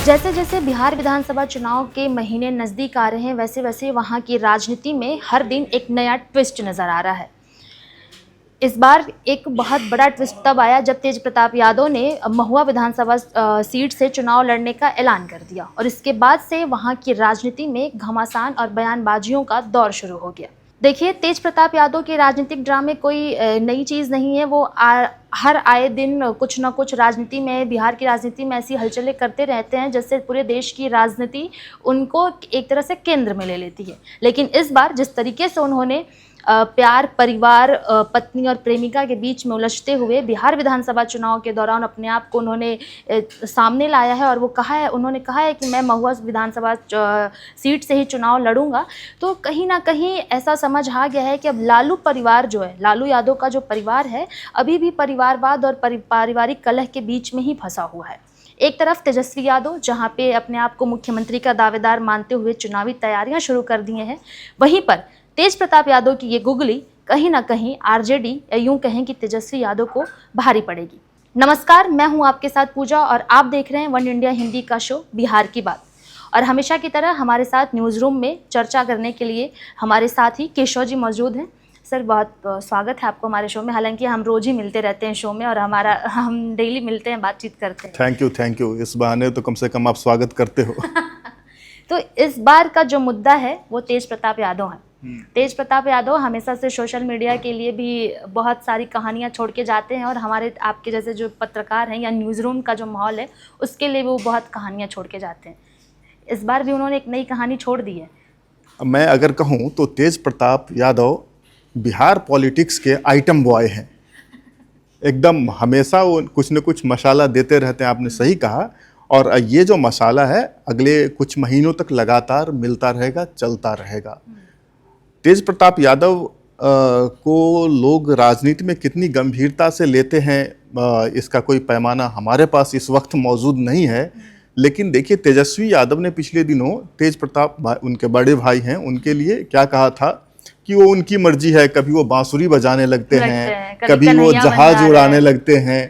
जैसे जैसे बिहार विधानसभा चुनाव के महीने नज़दीक आ रहे हैं वैसे वैसे वहाँ की राजनीति में हर दिन एक नया ट्विस्ट नज़र आ रहा है। इस बार एक बहुत बड़ा ट्विस्ट तब आया जब तेज प्रताप यादव ने महुआ विधानसभा सीट से चुनाव लड़ने का ऐलान कर दिया और इसके बाद से वहाँ की राजनीति में घमासान और बयानबाजियों का दौर शुरू हो गया। देखिए, तेज प्रताप यादव के राजनीतिक ड्रामे कोई नई चीज़ नहीं है। वो हर आए दिन कुछ ना कुछ राजनीति में, बिहार की राजनीति में ऐसी हलचलें करते रहते हैं जैसे पूरे देश की राजनीति उनको एक तरह से केंद्र में ले लेती है। लेकिन इस बार जिस तरीके से उन्होंने प्यार, परिवार, पत्नी और प्रेमिका के बीच में उलझते हुए बिहार विधानसभा चुनाव के दौरान अपने आप को उन्होंने सामने लाया है और वो उन्होंने कहा है कि मैं महुआ विधानसभा सीट से ही चुनाव लड़ूंगा, तो कहीं ना कहीं ऐसा समझ आ गया है कि अब लालू परिवार जो है, लालू यादव का जो परिवार है, अभी भी परिवारवाद और पारिवारिक कलह के बीच में ही फंसा हुआ है। एक तरफ तेजस्वी यादव जहां पे अपने आप को मुख्यमंत्री का दावेदार मानते हुए चुनावी तैयारियां शुरू कर दी हैं, वहीं पर तेज प्रताप यादव की ये गुगली कहीं ना कहीं आरजेडी या यूं कहें कि तेजस्वी यादव को भारी पड़ेगी। नमस्कार, मैं हूं आपके साथ पूजा और आप देख रहे हैं वन इंडिया हिंदी का शो बिहार की बात। और हमेशा की तरह हमारे साथ न्यूज़ रूम में चर्चा करने के लिए हमारे साथ ही केशव जी मौजूद हैं। सर, बहुत स्वागत है आपको हमारे शो में। हालांकि हम रोज ही मिलते रहते हैं शो में और हम डेली मिलते हैं, बातचीत करते हैं। Thank you. इस बहाने तो कम से कम आप स्वागत करते हो। तो इस बार का जो मुद्दा है वो तेज प्रताप यादव है। तेज प्रताप यादव हमेशा से सोशल मीडिया के लिए भी बहुत सारी कहानियां छोड़ के जाते हैं और हमारे आपके जैसे जो पत्रकार हैं या न्यूज़ रूम का जो माहौल है उसके लिए वो बहुत कहानियां छोड़ के जाते हैं। इस बार भी उन्होंने एक नई कहानी छोड़ दी है। मैं अगर कहूँ तो तेज प्रताप यादव बिहार पॉलिटिक्स के आइटम बॉय हैं। एकदम हमेशा वो कुछ न कुछ मसाला देते रहते हैं, आपने सही कहा। और ये जो मसाला है अगले कुछ महीनों तक लगातार मिलता रहेगा, चलता रहेगा। तेज प्रताप यादव को लोग राजनीति में कितनी गंभीरता से लेते हैं इसका कोई पैमाना हमारे पास इस वक्त मौजूद नहीं है। लेकिन देखिए, तेजस्वी यादव ने पिछले दिनों तेज प्रताप उनके बड़े भाई हैं, उनके लिए क्या कहा था कि वो उनकी मर्जी है, कभी वो बांसुरी बजाने लगते हैं, कभी वो जहाज उड़ाने लगते हैं,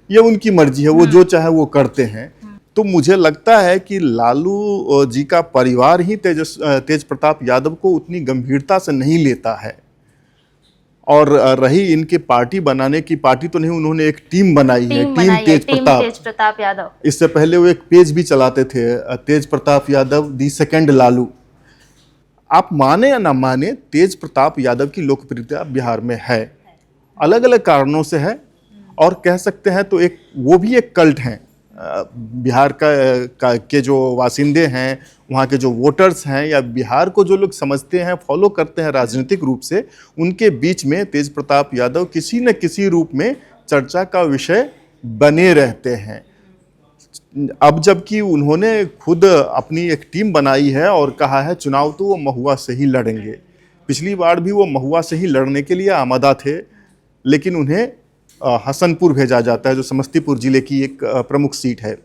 ये उनकी मर्जी है, वो जो चाहे वो करते हैं। तो मुझे लगता है कि लालू जी का परिवार ही तेज प्रताप यादव को उतनी गंभीरता से नहीं लेता है। और रही इनके पार्टी बनाने की, पार्टी तो नहीं, उन्होंने एक टीम बनाई है, टीम तेज प्रताप यादव। इससे पहले वो एक पेज भी चलाते थे, तेज प्रताप यादव दी सेकंड लालू। आप माने या ना माने, तेज प्रताप यादव की लोकप्रियता बिहार में है, अलग अलग कारणों से है। और कह सकते हैं तो वो भी एक कल्ट हैं। बिहार के जो वासिंदे हैं, वहाँ के जो वोटर्स हैं, या बिहार को जो लोग समझते हैं, फॉलो करते हैं राजनीतिक रूप से, उनके बीच में तेज प्रताप यादव किसी न किसी रूप में चर्चा का विषय बने रहते हैं। अब जबकि उन्होंने खुद अपनी एक टीम बनाई है और कहा है चुनाव तो वो महुआ से ही लड़ेंगे। पिछली बार भी वो महुआ से ही लड़ने के लिए आमादा थे, लेकिन उन्हें हसनपुर भेजा जाता है, जो समस्तीपुर जिले की एक प्रमुख सीट है।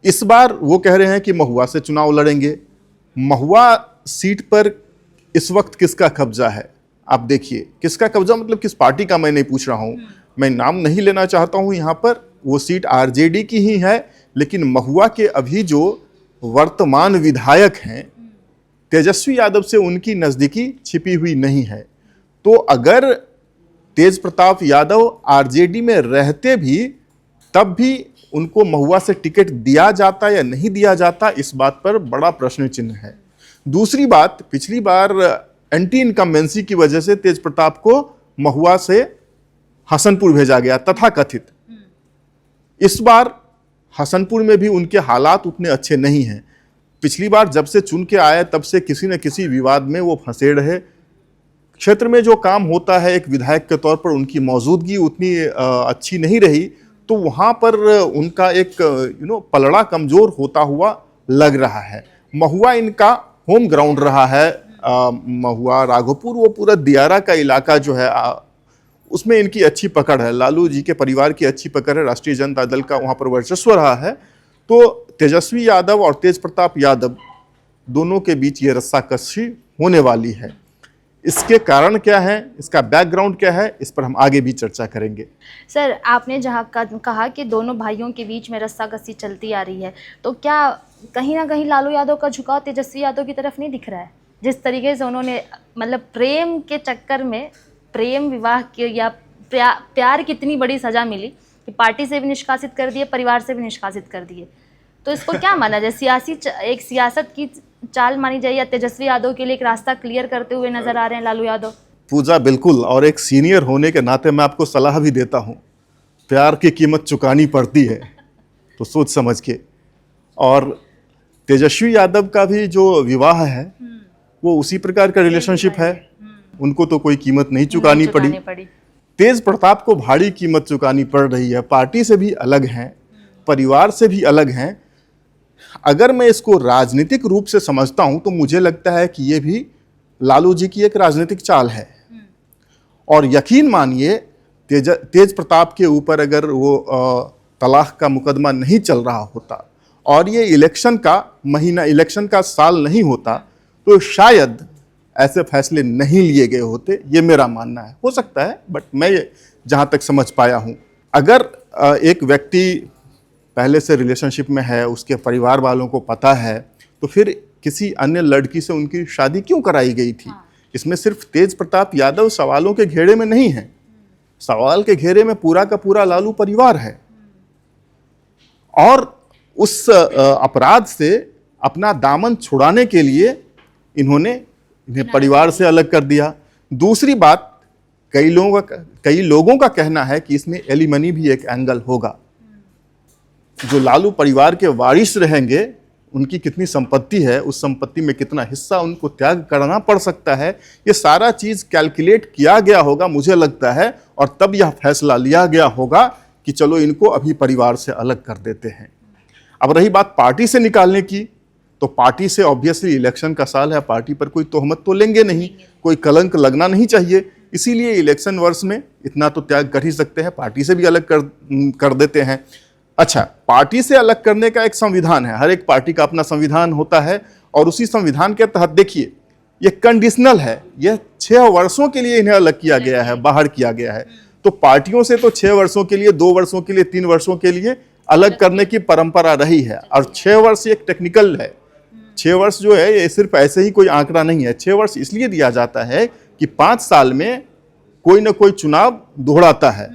इस बार वो कह रहे हैं कि महुआ से चुनाव लड़ेंगे। महुआ सीट पर इस वक्त किसका कब्जा है? आप देखिए, किसका कब्जा मतलब किस पार्टी का, मैं नहीं पूछ रहा हूँ, मैं नाम नहीं लेना चाहता हूँ यहाँ पर। वो सीट आरजेडी की ही है, लेकिन महुआ के अभी जो वर्तमान विधायक हैं, तेजस्वी यादव से उनकी नज़दीकी छिपी हुई नहीं है। तो अगर तेज प्रताप यादव आरजेडी में रहते भी, तब भी उनको महुआ से टिकट दिया जाता या नहीं दिया जाता, इस बात पर बड़ा प्रश्न चिन्ह है। दूसरी बात, पिछली बार एंटी इनकम्बेंसी की वजह से तेज प्रताप को महुआ से हसनपुर भेजा गया, तथाकथित। इस बार हसनपुर में भी उनके हालात उतने अच्छे नहीं हैं। पिछली बार जब से चुन के आए तब से किसी न किसी विवाद में वो फंसे रहे। क्षेत्र में जो काम होता है, एक विधायक के तौर पर उनकी मौजूदगी उतनी अच्छी नहीं रही, तो वहाँ पर उनका एक पलड़ा कमज़ोर होता हुआ लग रहा है। महुआ इनका होम ग्राउंड रहा है। महुआ, राघोपुर, वो पूरा दियारा का इलाका जो है, उसमें इनकी अच्छी पकड़ है। लालू जी के परिवार की अच्छी पकड़ है, राष्ट्रीय जनता दल का वहाँ पर वर्चस्व रहा है। तो तेजस्वी यादव और तेज प्रताप यादव दोनों के बीच ये रस्साकशी होने वाली है। इसके कारण क्या है, इसका बैकग्राउंड क्या है, इस पर हम आगे भी चर्चा करेंगे। सर, आपने जहाँ कहा कि दोनों भाइयों के बीच में रस्साकसी चलती आ रही है, तो क्या कहीं ना कहीं लालू यादव का झुकाव तेजस्वी यादव की तरफ नहीं दिख रहा है? जिस तरीके से उन्होंने मतलब प्रेम के चक्कर में, प्रेम विवाह के या प्यार की इतनी बड़ी सज़ा मिली कि पार्टी से भी निष्कासित कर दिए, परिवार से भी निष्कासित कर दिए, तो इसको क्या माना जाए? एक सियासत की चाल मानी जाए या तेजस्वी यादव के लिए एक रास्ता क्लियर करते हुए नजर आ रहे हैं लालू यादव? पूजा, बिल्कुल, और एक सीनियर होने के नाते मैं आपको सलाह भी देता हूँ, प्यार की कीमत चुकानी पड़ती है, तो सोच समझ के। और तेजस्वी यादव का भी जो विवाह है वो उसी प्रकार का रिलेशनशिप है, उनको तो कोई कीमत नहीं चुकानी पड़ी। तेज प्रताप को भारी कीमत चुकानी पड़ रही है, पार्टी से भी अलग हैं, परिवार से भी अलग हैं। अगर मैं इसको राजनीतिक रूप से समझता हूं तो मुझे लगता है कि ये भी लालू जी की एक राजनीतिक चाल है। और यकीन मानिए, तेज प्रताप के ऊपर अगर वो तलाक का मुकदमा नहीं चल रहा होता और ये इलेक्शन का महीना, इलेक्शन का साल नहीं होता, तो शायद ऐसे फैसले नहीं लिए गए होते, ये मेरा मानना है। हो सकता है, बट मैं जहाँ तक समझ पाया हूँ, अगर एक व्यक्ति पहले से रिलेशनशिप में है, उसके परिवार वालों को पता है, तो फिर किसी अन्य लड़की से उनकी शादी क्यों कराई गई थी? इसमें सिर्फ तेज प्रताप यादव सवालों के घेरे में नहीं है, सवाल के घेरे में पूरा का पूरा लालू परिवार है। और उस अपराध से अपना दामन छुड़ाने के लिए इन्हें परिवार से अलग कर दिया। दूसरी बात, कई लोगों का कहना है कि इसमें एलिमनी भी एक एंगल होगा। जो लालू परिवार के वारिस रहेंगे, उनकी कितनी संपत्ति है, उस संपत्ति में कितना हिस्सा उनको त्याग करना पड़ सकता है, ये सारा चीज़ कैलकुलेट किया गया होगा मुझे लगता है, और तब यह फैसला लिया गया होगा कि चलो इनको अभी परिवार से अलग कर देते हैं। अब रही बात पार्टी से निकालने की, तो पार्टी से ऑब्वियसली इलेक्शन का साल है, पार्टी पर कोई तोहमत तो लेंगे नहीं, कोई कलंक लगना नहीं चाहिए, इसीलिए इलेक्शन वर्ष में इतना तो त्याग कर ही सकते हैं, पार्टी से भी अलग कर देते हैं। अच्छा, पार्टी से अलग करने का एक संविधान है, हर एक पार्टी का अपना संविधान होता है, और उसी संविधान के तहत देखिए ये कंडीशनल है, यह 6 वर्षों के लिए इन्हें अलग किया गया है, बाहर किया गया है। तो पार्टियों से तो 6 वर्षों के लिए, 2 वर्षों के लिए, 3 वर्षों के लिए अलग करने की परंपरा रही है, और 6 वर्ष एक टेक्निकल है। 6 वर्ष जो है ये सिर्फ ऐसे ही कोई आंकड़ा नहीं है। 6 वर्ष इसलिए दिया जाता है कि 5 साल में कोई ना कोई चुनाव दोहराता है,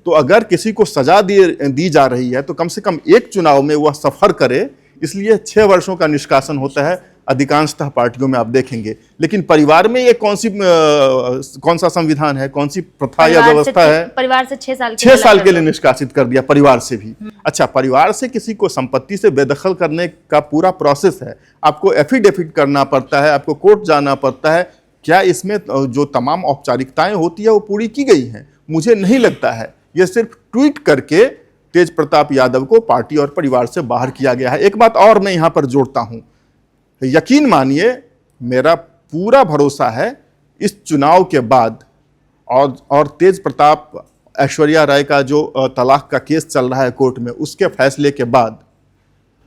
तो अगर किसी को सजा दी जा रही है तो कम से कम एक चुनाव में वह सफर करे, इसलिए 6 वर्षों का निष्कासन होता है अधिकांशतः पार्टियों में, आप देखेंगे। लेकिन परिवार में ये कौन सा संविधान है, कौन सी प्रथा या व्यवस्था है? परिवार से 6 साल के लिए निष्कासित कर दिया, परिवार से भी। अच्छा, परिवार से किसी को संपत्ति से बेदखल करने का पूरा प्रोसेस है, आपको एफिडेविट करना पड़ता है, आपको कोर्ट जाना पड़ता है। क्या इसमें जो तमाम औपचारिकताएं होती है वो पूरी की गई हैं? मुझे नहीं लगता है। यह सिर्फ ट्वीट करके तेज प्रताप यादव को पार्टी और परिवार से बाहर किया गया है। एक बात और मैं यहाँ पर जोड़ता हूँ, यकीन मानिए, मेरा पूरा भरोसा है इस चुनाव के बाद और तेज प्रताप ऐश्वर्या राय का जो तलाक का केस चल रहा है कोर्ट में, उसके फैसले के बाद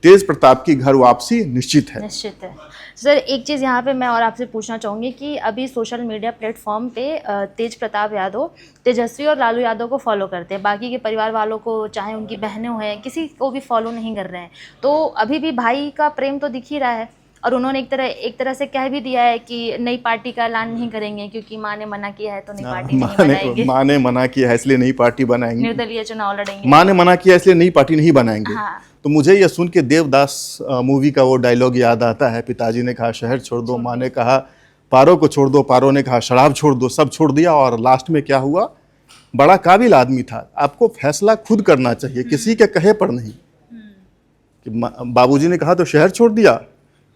तेज प्रताप की घर वापसी निश्चित है। सर, एक चीज़ यहाँ पे मैं और आपसे पूछना चाहूँगी कि अभी सोशल मीडिया प्लेटफॉर्म पे तेज प्रताप यादव तेजस्वी और लालू यादव को फॉलो करते हैं, बाकी के परिवार वालों को, चाहे उनकी बहनें हैं, किसी को भी फॉलो नहीं कर रहे हैं। तो अभी भी भाई का प्रेम तो दिख ही रहा है, और उन्होंने एक तरह से कह भी दिया है कि नई पार्टी का ऐलान नहीं करेंगे, क्योंकि माँ ने मना किया है तो नई पार्टी नहीं बनाएंगे। माँ ने मना किया है इसलिए नई पार्टी बनाएंगे, निर्दलीय चुनाव लड़ेंगे। माँ ने मना किया इसलिए नई पार्टी नहीं बनाएंगे। हाँ। तो मुझे यह सुन के देवदास मूवी का वो डायलॉग याद आता है, पिताजी ने कहा शहर छोड़ दो, माँ ने कहा पारो को छोड़ दो, पारो ने कहा शराब छोड़ दो, सब छोड़ दिया, और लास्ट में क्या हुआ? बड़ा काबिल आदमी था। आपको फैसला खुद करना चाहिए, किसी के कहे पर नहीं। कि बाबूजी ने कहा तो शहर छोड़ दिया,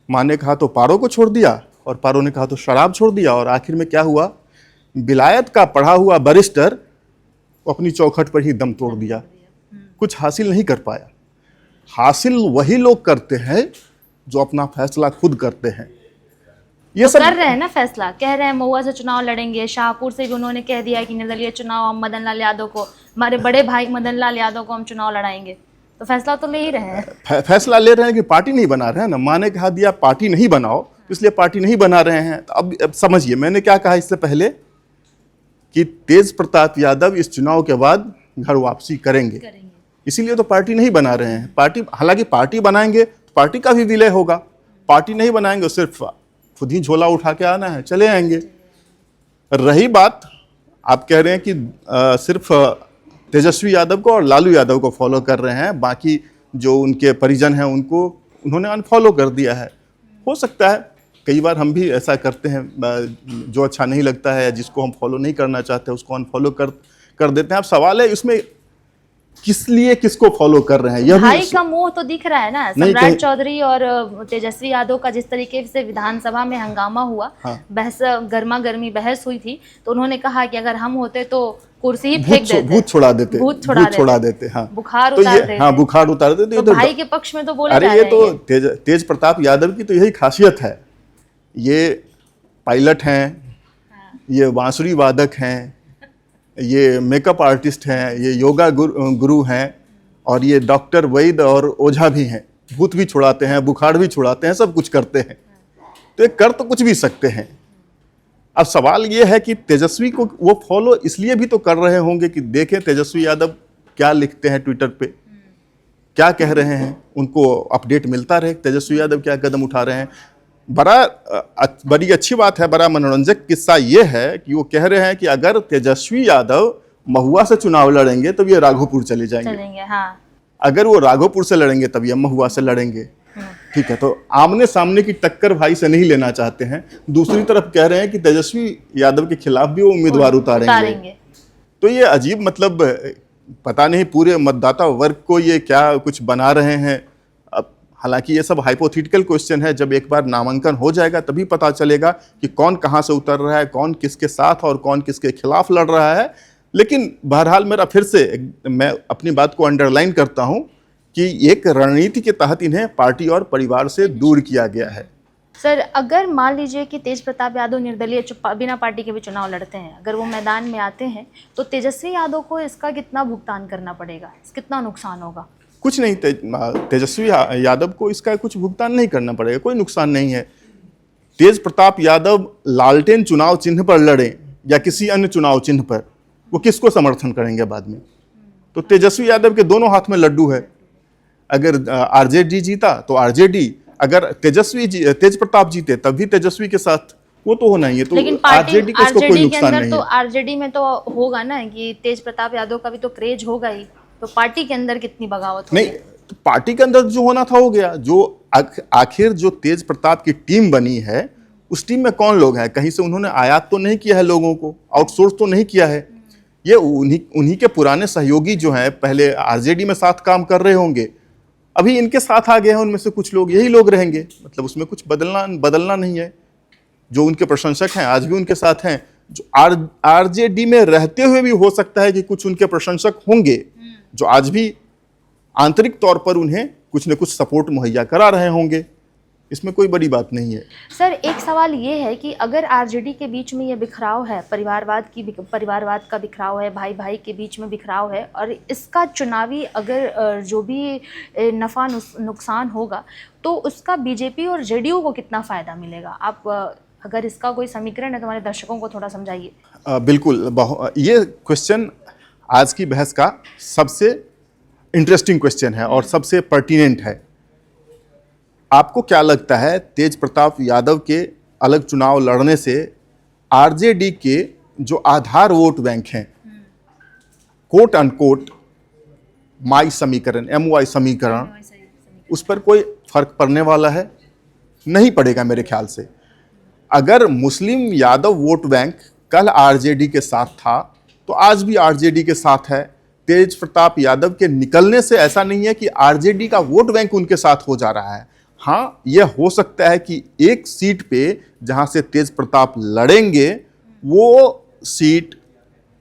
माँ ने कहा तो पारो को छोड़ दिया, और पारो ने कहा तो शराब छोड़ दिया, और आखिर में क्या हुआ? विलायत का पढ़ा हुआ बैरिस्टर अपनी चौखट पर ही दम तोड़ दिया, कुछ हासिल नहीं कर पाया। हासिल वही लोग करते हैं जो अपना फैसला खुद करते हैं। ये तो सब कर रहे हैं ना फैसला, कह रहे हैं महुआ से चुनाव लड़ेंगे, शाहपुर से भी उन्होंने कह दिया कि निर्दलीय चुनाव हम मदन लाल यादव को, हमारे बड़े भाई मदन लाल यादव को हम चुनाव लड़ाएंगे। तो फैसला तो ले ही रहे हैं। फैसला ले रहे हैं कि पार्टी नहीं बना रहे हैं ना। माँ ने कहा दिया पार्टी नहीं बनाओ, तो इसलिए पार्टी नहीं बना रहे हैं। तो अब समझिए मैंने क्या कहा इससे पहले कि तेज प्रताप यादव इस चुनाव के बाद घर वापसी करेंगे, इसीलिए तो पार्टी नहीं बना रहे हैं। पार्टी, हालांकि पार्टी बनाएंगे तो पार्टी का भी विलय होगा, पार्टी नहीं बनाएंगे सिर्फ खुद ही झोला उठा के आना है, चले आएंगे। रही बात, आप कह रहे हैं कि सिर्फ तेजस्वी यादव को और लालू यादव को फॉलो कर रहे हैं, बाकी जो उनके परिजन हैं उनको उन्होंने अनफॉलो कर दिया है। हो सकता है, कई बार हम भी ऐसा करते हैं, जो अच्छा नहीं लगता है, जिसको हम फॉलो नहीं करना चाहते उसको अनफॉलो कर देते हैं। अब सवाल है इसमें किस लिए किसको फॉलो कर रहे हैं, यह भाई भी का मुंह तो दिख रहा है ना। सम्राट चौधरी और तेजस्वी यादव का जिस तरीके से विधानसभा में हंगामा हुआ, बहस, गर्मा गर्मी बहस हुई थी, तो उन्होंने कहा कि अगर हम होते तो कुर्सी ही फेंक देते, भूत छोड़ा देते, हाँ, बुखार तो उतार देते, हाँ, बुखार उतार देते। तो भाई के पक्ष में तो बोला अरे ये तो तेज प्रताप यादव की तो यही खासियत है, ये पायलट हैं, ये बांसुरी वादक हैं, ये मेकअप आर्टिस्ट हैं, ये योगा गुरु हैं, और ये डॉक्टर वैद्य और ओझा भी हैं। भूत भी छुड़ाते हैं, बुखार भी छुड़ाते हैं, सब कुछ करते हैं। तो ये कर तो कुछ भी सकते हैं। अब सवाल ये है कि तेजस्वी को वो फॉलो इसलिए भी तो कर रहे होंगे कि देखें तेजस्वी यादव क्या लिखते हैं ट्विटर पे, क्या कह रहे हैं, उनको अपडेट मिलता रहे तेजस्वी यादव क्या कदम उठा रहे हैं। बड़ी अच्छी बात है, बड़ा मनोरंजक किस्सा ये है कि वो कह रहे हैं कि अगर तेजस्वी यादव महुआ से चुनाव लड़ेंगे तब ये राघोपुर चले जाएंगे, हाँ। अगर वो राघोपुर से लड़ेंगे तब ये महुआ से लड़ेंगे। ठीक है, तो आमने सामने की टक्कर भाई से नहीं लेना चाहते हैं। दूसरी तरफ कह रहे हैं कि तेजस्वी यादव के खिलाफ भी वो उम्मीदवार उतारेंगे। तो ये अजीब, मतलब पता नहीं पूरे मतदाता वर्ग को ये क्या कुछ बना रहे हैं। अब हालांकि ये सब हाइपोथेटिकल क्वेश्चन है, जब एक बार नामांकन हो जाएगा तभी पता चलेगा कि कौन कहाँ से उतर रहा है, कौन किसके साथ और कौन किसके खिलाफ लड़ रहा है। लेकिन बहरहाल मेरा फिर से मैं अपनी बात को अंडरलाइन करता हूं कि एक रणनीति के तहत इन्हें पार्टी और परिवार से दूर किया गया है। सर, अगर मान लीजिए कि तेज प्रताप यादव निर्दलीय बिना पार्टी के भी चुनाव लड़ते हैं, अगर वो मैदान में आते हैं, तो तेजस्वी यादव को इसका कितना भुगतान करना पड़ेगा, कितना नुकसान होगा? कुछ नहीं, तेजस्वी यादव को इसका कुछ भुगतान नहीं करना पड़ेगा, कोई नुकसान नहीं है। तेज प्रताप यादव लालटेन चुनाव चिन्ह पर लड़े या किसी अन्य चुनाव चिन्ह पर, वो किसको समर्थन करेंगे बाद में? तो तेजस्वी यादव के दोनों हाथ में लड्डू है। अगर आरजेडी जीता तो आरजेडी, अगर तेज प्रताप जीते तब भी तेजस्वी के साथ, वो तो होना ही है। तो लेकिन आरजेडी को इसको कोई नुकसान नहीं है। तो आरजेडी में तो होगा ना कि तेज प्रताप यादव का भी तो क्रेज होगा ही, तो पार्टी के अंदर कितनी बगावत होगी? नहीं, तो पार्टी के अंदर जो होना था हो गया। जो आखिर जो तेज प्रताप की टीम बनी है, उस टीम में कौन लोग हैं? कहीं से उन्होंने आयात तो नहीं किया है, लोगों को आउटसोर्स तो नहीं किया है। ये उन्हीं के पुराने सहयोगी जो हैं, पहले आरजेडी में साथ काम कर रहे होंगे, अभी इनके साथ आ गए हैं, उनमें से कुछ लोग, यही लोग रहेंगे। मतलब उसमें कुछ बदलना नहीं है। जो उनके प्रशंसक हैं आज भी उनके साथ हैं। जो आरजेडी में रहते हुए भी हो सकता है कि कुछ उनके प्रशंसक होंगे जो आज भी आंतरिक तौर पर उन्हें कुछ न कुछ सपोर्ट मुहैया करा रहे होंगे। इसमें कोई बड़ी बात नहीं है। सर, एक सवाल ये है कि अगर आरजेडी के बीच में ये बिखराव है, परिवारवाद का बिखराव है, भाई भाई के बीच में बिखराव है, और इसका चुनावी अगर जो भी नफ़ा नुकसान होगा, तो उसका बीजेपी और जेडीयू को कितना फ़ायदा मिलेगा? आप अगर इसका कोई समीकरण है तो हमारे दर्शकों को थोड़ा समझाइए। बिल्कुल, ये क्वेश्चन आज की बहस का सबसे इंटरेस्टिंग क्वेश्चन है और सबसे पर्टिनेंट है। आपको क्या लगता है, तेज प्रताप यादव के अलग चुनाव लड़ने से आरजेडी के जो आधार वोट बैंक हैं, कोट अनकोट माई समीकरण, MY समीकरण, उस पर कोई फर्क पड़ने वाला है? नहीं पड़ेगा मेरे ख्याल से। अगर मुस्लिम यादव वोट बैंक कल आरजेडी के साथ था तो आज भी आरजेडी के साथ है। तेज प्रताप यादव के निकलने से ऐसा नहीं है कि आरजेडी का वोट बैंक उनके साथ हो जा रहा है। हाँ, यह हो सकता है कि एक सीट पे जहां से तेज प्रताप लड़ेंगे, वो सीट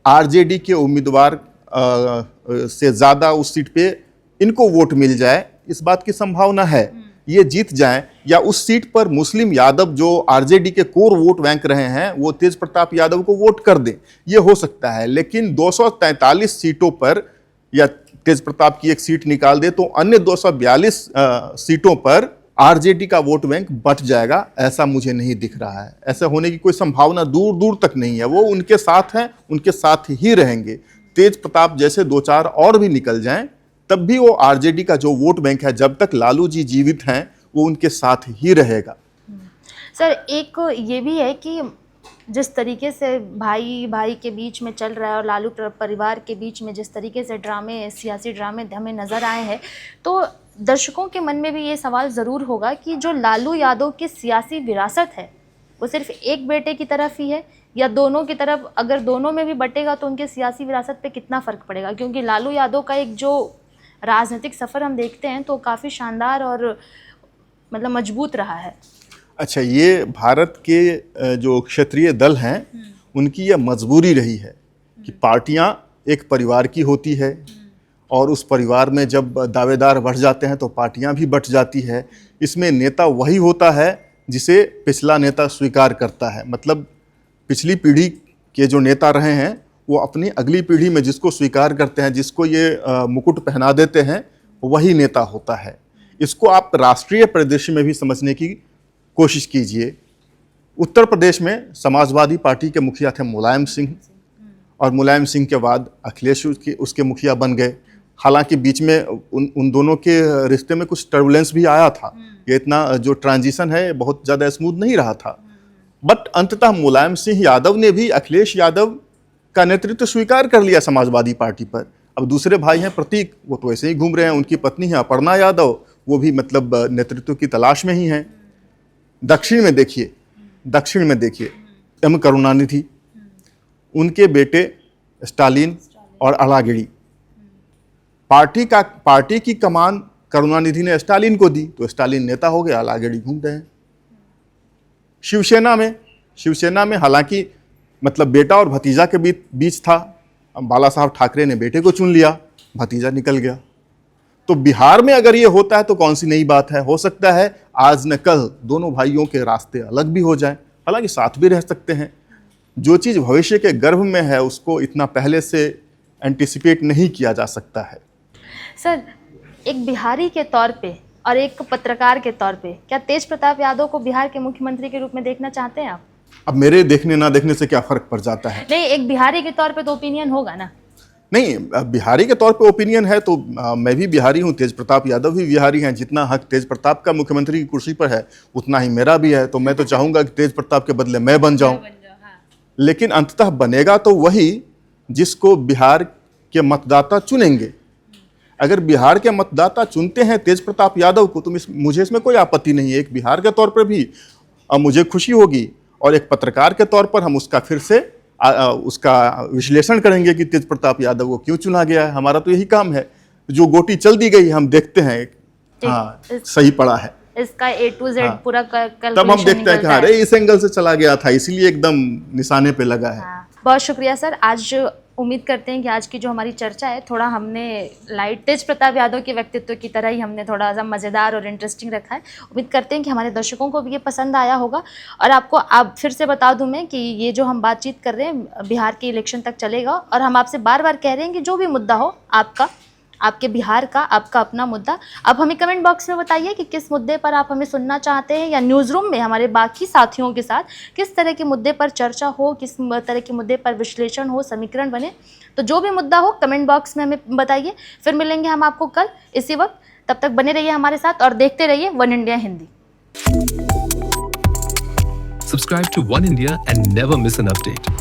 आरजेडी के उम्मीदवार से ज़्यादा उस सीट पे इनको वोट मिल जाए, इस बात की संभावना है। ये जीत जाएं, या उस सीट पर मुस्लिम यादव जो आरजेडी के कोर वोट बैंक रहे हैं, वो तेज प्रताप यादव को वोट कर दें, ये हो सकता है। लेकिन 243 सीटों पर, या तेज प्रताप की एक सीट निकाल दे तो अन्य 242 सीटों पर आरजेडी का वोट बैंक बट जाएगा, ऐसा मुझे नहीं दिख रहा है। ऐसा होने की कोई संभावना दूर दूर तक नहीं है। वो उनके साथ हैं, उनके साथ ही रहेंगे। तेज प्रताप जैसे 2-4 और भी निकल जाएं, तब भी वो आरजेडी का जो वोट बैंक है, जब तक लालू जी जीवित हैं, वो उनके साथ ही रहेगा। सर, एक ये भी है कि जिस तरीके से भाई भाई के बीच में चल रहा है और लालू परिवार के बीच में जिस तरीके से ड्रामे, सियासी ड्रामे हमें नज़र आए हैं, तो दर्शकों के मन में भी ये सवाल ज़रूर होगा कि जो लालू यादव की सियासी विरासत है वो सिर्फ एक बेटे की तरफ ही है या दोनों की तरफ? अगर दोनों में भी बटेगा तो उनके सियासी विरासत पे कितना फ़र्क पड़ेगा? क्योंकि लालू यादव का एक जो राजनीतिक सफ़र हम देखते हैं तो काफ़ी शानदार और मतलब मजबूत रहा है। अच्छा, ये भारत के जो क्षेत्रीय दल हैं, उनकी यह मजबूरी रही है कि पार्टियां एक परिवार की होती है और उस परिवार में जब दावेदार बढ़ जाते हैं तो पार्टियां भी बट जाती है। इसमें नेता वही होता है जिसे पिछला नेता स्वीकार करता है। मतलब पिछली पीढ़ी के जो नेता रहे हैं वो अपनी अगली पीढ़ी में जिसको स्वीकार करते हैं, जिसको ये मुकुट पहना देते हैं, वही नेता होता है। इसको आप राष्ट्रीय परिदृश्य में भी समझने की कोशिश कीजिए। उत्तर प्रदेश में समाजवादी पार्टी के मुखिया थे मुलायम सिंह, और मुलायम सिंह के बाद अखिलेश उसके मुखिया बन गए। हालांकि बीच में उन दोनों के रिश्ते में कुछ टर्बुलेंस भी आया था। ये इतना जो ट्रांजिशन है बहुत ज़्यादा स्मूथ नहीं रहा था। बट अंततः मुलायम सिंह यादव ने भी अखिलेश यादव का नेतृत्व स्वीकार कर लिया समाजवादी पार्टी पर। अब दूसरे भाई हैं प्रतीक, वो तो ऐसे ही घूम रहे हैं। उनकी पत्नी है अपर्णा यादव, वो भी मतलब नेतृत्व की तलाश में ही हैं। दक्षिण में देखिए एम करुणानिधि, उनके बेटे स्टालिन और अलागिड़ी। पार्टी की कमान करुणानिधि ने स्टालिन को दी तो स्टालिन नेता हो गया, अलागिड़ी घूम रहे हैं। शिवसेना में हालांकि मतलब बेटा और भतीजा के बीच था। बाला साहब ठाकरे ने बेटे को चुन लिया, भतीजा निकल गया। तो बिहार में अगर ये होता है तो कौन सी नई बात है? हो सकता है आज न कल दोनों भाइयों के रास्ते अलग भी हो जाएं, हालांकि साथ भी रह सकते हैं। जो चीज़ भविष्य के गर्भ में है उसको इतना पहले से एंटिसिपेट नहीं किया जा सकता है। सर, एक बिहारी के तौर पे और एक पत्रकार के तौर पे क्या तेज प्रताप यादव को बिहार के मुख्यमंत्री के रूप में देखना चाहते हैं आप? अब मेरे देखने ना देखने से क्या फर्क पड़ जाता है? नहीं, एक बिहारी के तौर पे तो ओपिनियन होगा ना। नहीं, बिहारी के तौर पे ओपिनियन है तो मैं भी बिहारी हूँ, तेज प्रताप यादव भी बिहारी हैं। जितना हक तेज प्रताप का मुख्यमंत्री की कुर्सी पर है उतना ही मेरा भी है। तो मैं तो चाहूँगा कि तेज प्रताप के बदले मैं बन जाऊँ। लेकिन अंततः बनेगा तो वही जिसको बिहार के मतदाता चुनेंगे। अगर बिहार के मतदाता चुनते हैं तेज प्रताप यादव को तो मुझे इसमें कोई आपत्ति नहीं है। एक बिहार के तौर पर भी मुझे खुशी होगी और एक पत्रकार के तौर पर हम उसका फिर से उसका विश्लेषण करेंगे कि तेज प्रताप यादव को क्यों चुना गया है। हमारा तो यही काम है। जो गोटी चल दी गई हम देखते हैं हाँ सही पड़ा है, इसका A to Z पूरा तब हम देखते हैं कि हाँ इस एंगल से चला गया था, इसीलिए एकदम निशाने पे लगा है। बहुत शुक्रिया सर। आज उम्मीद करते हैं कि आज की जो हमारी चर्चा है थोड़ा हमने लाइट तेज प्रताप यादव के व्यक्तित्व की तरह ही हमने थोड़ा सा मज़ेदार और इंटरेस्टिंग रखा है। उम्मीद करते हैं कि हमारे दर्शकों को भी ये पसंद आया होगा। और आपको आप फिर से बता दूं मैं कि ये जो हम बातचीत कर रहे हैं बिहार के इलेक्शन तक चलेगा और हम आपसे बार बार कह रहे हैं कि जो भी मुद्दा हो आपका, आपके बिहार का, आपका अपना मुद्दा, आप हमें कमेंट बॉक्स में बताइए कि किस मुद्दे पर आप हमें सुनना चाहते हैं या न्यूज़ रूम में हमारे बाकी साथियों के साथ किस तरह के मुद्दे पर चर्चा हो, किस तरह के मुद्दे पर विश्लेषण हो, समीकरण बने। तो जो भी मुद्दा हो कमेंट बॉक्स में हमें बताइए। फिर मिलेंगे हम आपको कल इसी वक्त। तब तक बने रहिए हमारे साथ और देखते रहिए one India Hindi. Subscribe to One India and never miss an update.